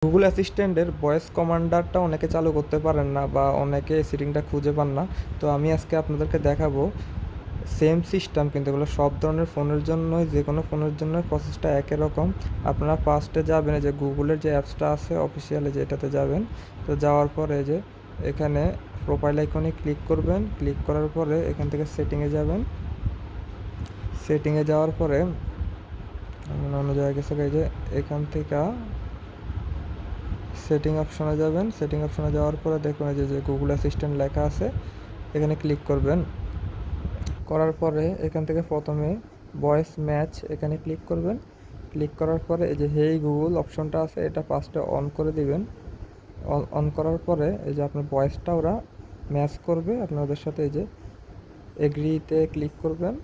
Google অ্যাসিস্ট্যান্টের voice কমান্ডারটা অনেকে চালু করতে পারেন না বা অনেকে সেটিংটা খুঁজে পান না। তো আমি আজকে আপনাদেরকে দেখাবো সেম সিস্টেম, কিন্তু এগুলো সব ধরনের ফোনের জন্যই, যে কোনো ফোনের জন্য প্রসেসটা একই রকম। আপনারা ফার্স্টে যাবেন যে গুগলের যে অ্যাপসটা আছে অফিসিয়ালি, যেটাতে যাবেন। তো যাওয়ার পরে যে এখানে প্রোফাইল আইকনে ক্লিক করবেন। ক্লিক করার পরে এখান থেকে সেটিংয়ে যাবেন। সেটিংয়ে যাওয়ার পরে অন্য জায়গায় গেছে, যে এখান থেকে সেটিং অপশনে যাবেন। সেটিং অপশনে যাওয়ার পরে দেখুন যে গুগল অ্যাসিস্ট্যান্ট লেখা আছে, এখানে ক্লিক করবেন। করার পরে এখান থেকে প্রথমে ভয়েস ম্যাচ এখানে ক্লিক করবেন। ক্লিক করার পরে এই যে হেই গুগল অপশনটা আছে, এটা ফার্স্টে অন করে দিবেন। অন করার পরে এই যে আপনার ভয়েসটা ওরা ম্যাচ করবে আপনাদের সাথে। এই যে এগ্রিতে ক্লিক করবেন।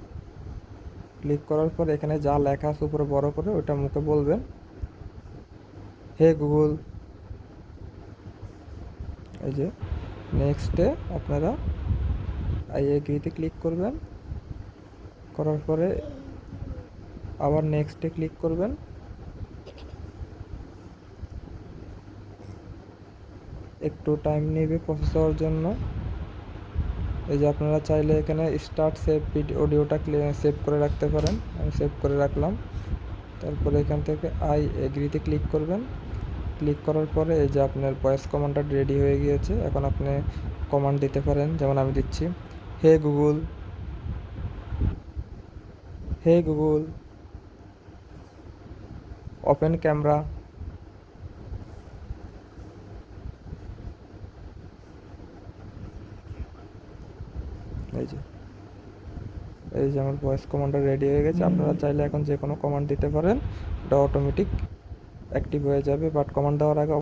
ক্লিক করার পরে এখানে যা লেখা আছে উপরে বড় করে ওটা মুখে বলবেন, হে গুগল। এই যে নেক্সটে আপনারা আই এগ্রিতে ক্লিক করবেন। করার পরে আবার নেক্সটে ক্লিক করবেন। একটু টাইম নেবে প্রসেস হওয়ার জন্য। এই যে আপনারা চাইলে এখানে স্টার্ট সেভ অডিওটা সেভ করে রাখতে পারেন। আমি সেভ করে রাখলাম। তারপরে এখান থেকে আই এগ্রিতে ক্লিক করবেন। ক্লিক করার পরে এই যে আপনার ভয়েস কমান্ডটা রেডি হয়ে গিয়েছে। এখন আপনি কমান্ড দিতে পারেন, যেমন আমি দিচ্ছি, hey Google, hey Google open camera. এই যে আমার ভয়েস কমান্ডটা রেডি হয়ে গেছে। আপনারা চাইলে এখন যে কোনো কমান্ড দিতে পারেন, এটা অটোমেটিক অ্যাক্টিভ হয়ে যাবে। বাট কমান্ড দেওয়ার আগে